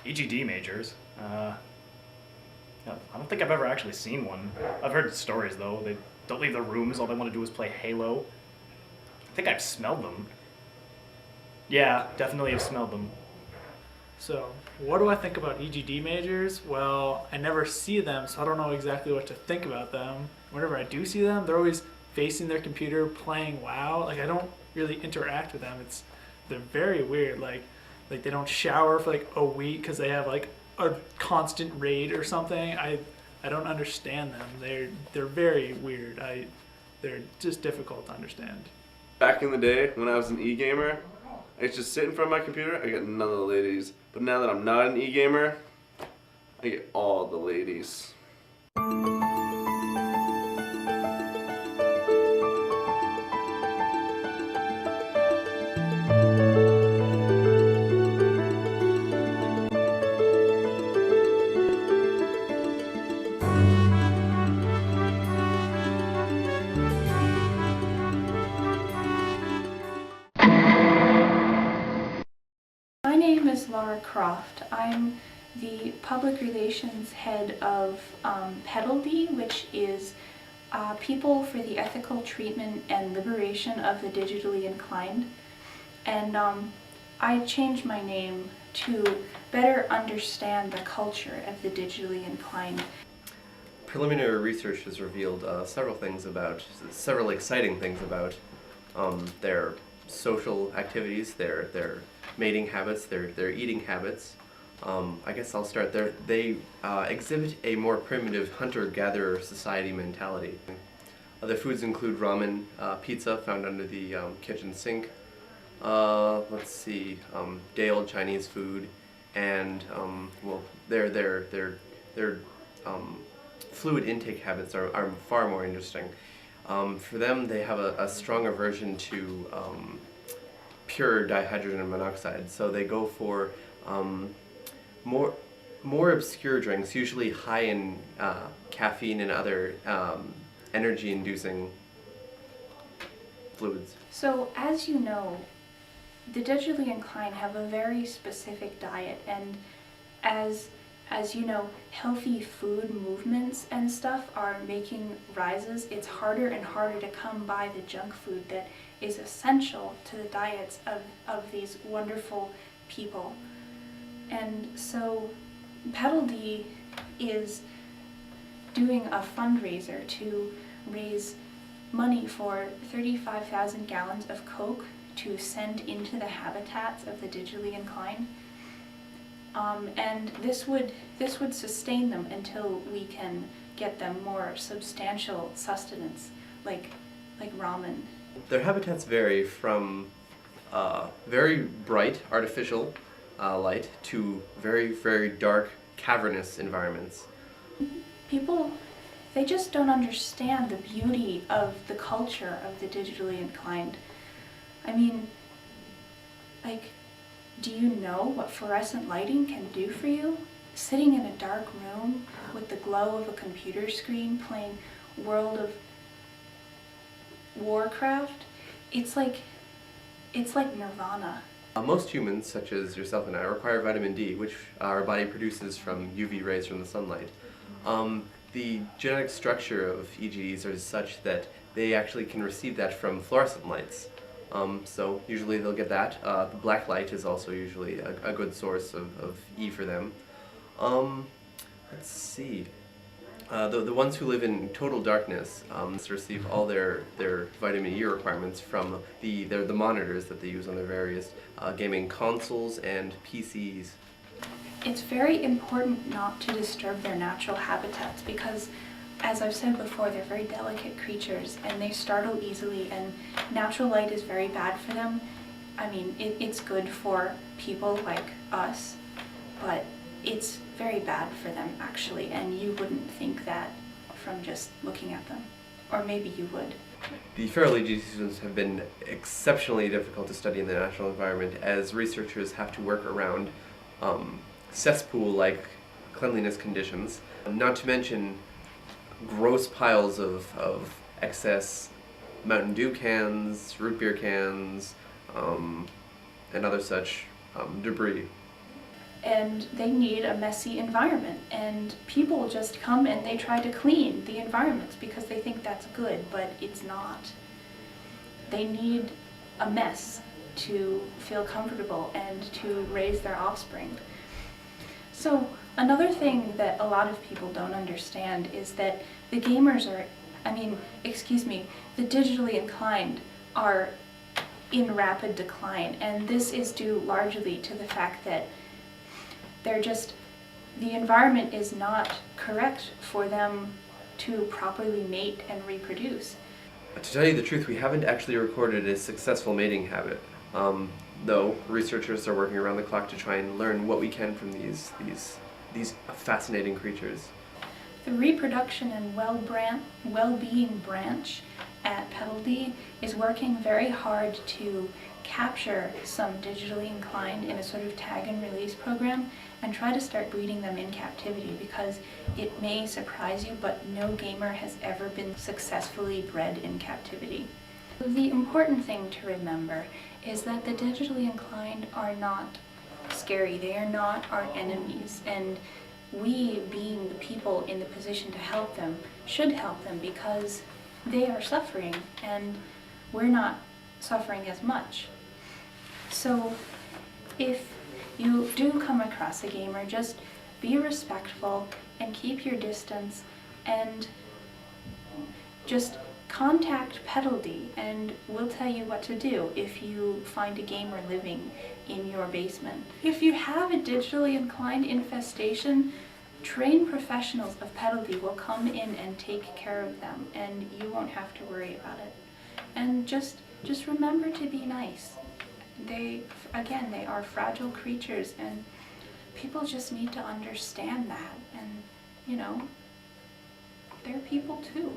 EGD Majors. I don't think I've ever actually seen one. I've heard stories though. They don't leave their rooms. All they want to do is play Halo. I think I've smelled them. Yeah, definitely have smelled them. So, what do I think about EGD majors? Well, I never see them, so I don't know exactly what to think about them. Whenever I do see them, they're always facing their computer playing WoW. Like I don't really interact with them. They're very weird. Like they don't shower for like a week because they have like a constant raid or something. I don't understand them. They're very weird. They're just difficult to understand. Back in the day when I was an e-gamer, I used to sit in front of my computer, I get none of the ladies. But now that I'm not an e-gamer, I get all the ladies. My name is Laura Croft. I'm the public relations head of PEDALD, which is People for the Ethical Treatment and Liberation of the Digitally Inclined. And I changed my name to better understand the culture of the digitally inclined. Preliminary research has revealed several exciting things about their social activities, their mating habits, their eating habits. I guess I'll start there. They exhibit a more primitive hunter-gatherer society mentality. Other foods include ramen, pizza found under the kitchen sink. Let's see, day-old Chinese food, and well, their fluid intake habits are far more interesting. For them, they have a strong aversion to pure dihydrogen monoxide, so they go for more obscure drinks, usually high in caffeine and other energy-inducing fluids. So as you know, the digitally inclined have a very specific diet, and as you know, healthy food movements and stuff are making rises. It's harder and harder to come by the junk food that is essential to the diets of these wonderful people. And so PEDALD is doing a fundraiser to raise money for 35,000 gallons of Coke to send into the habitats of the digitally inclined. And this would sustain them until we can get them more substantial sustenance, like ramen. Their habitats vary from very bright artificial light to very, very dark cavernous environments. People, they just don't understand the beauty of the culture of the digitally inclined. I mean, like, do you know what fluorescent lighting can do for you? Sitting in a dark room with the glow of a computer screen playing World of Warcraft, it's like nirvana. Most humans, such as yourself and I, require vitamin D, which our body produces from UV rays from the sunlight. The genetic structure of EGDs are such that they actually can receive that from fluorescent lights. So usually they'll get that. The black light is also usually a good source of E for them. Let's see. The ones who live in total darkness receive all their vitamin E requirements from the monitors that they use on their various gaming consoles and PCs. It's very important not to disturb their natural habitats because, as I've said before, they're very delicate creatures and they startle easily, and natural light is very bad for them. I mean, it's good for people like us, but it's very bad for them actually, and you wouldn't think that from just looking at them. Or maybe you would. The feral EGD students have been exceptionally difficult to study in the natural environment, as researchers have to work around cesspool-like cleanliness conditions, not to mention gross piles of excess Mountain Dew cans, root beer cans, and other such debris. and they need a messy environment, and people just come and they try to clean the environments because they think that's good, but it's not. They need a mess to feel comfortable and to raise their offspring. So another thing that a lot of people don't understand is that the gamers are, the digitally inclined are in rapid decline, and this is due largely to the fact that the environment is not correct for them to properly mate and reproduce. To tell you the truth, we haven't actually recorded a successful mating habit, though researchers are working around the clock to try and learn what we can from these fascinating creatures. The reproduction and well-being branch at Petaldy is working very hard to capture some digitally inclined in a sort of tag and release program and try to start breeding them in captivity, because it may surprise you, but no gamer has ever been successfully bred in captivity. The important thing to remember is that the digitally inclined are not scary. They are not our enemies, and we, being the people in the position to help them, should help them because they are suffering and we're not suffering as much. So if you do come across a gamer, just be respectful and keep your distance, and just contact Petaldy and we'll tell you what to do if you find a gamer living in your basement. If you have a digitally inclined infestation, trained professionals of Petaldy will come in and take care of them, and you won't have to worry about it. And just remember to be nice. They are fragile creatures, and people just need to understand that. And, they're people too.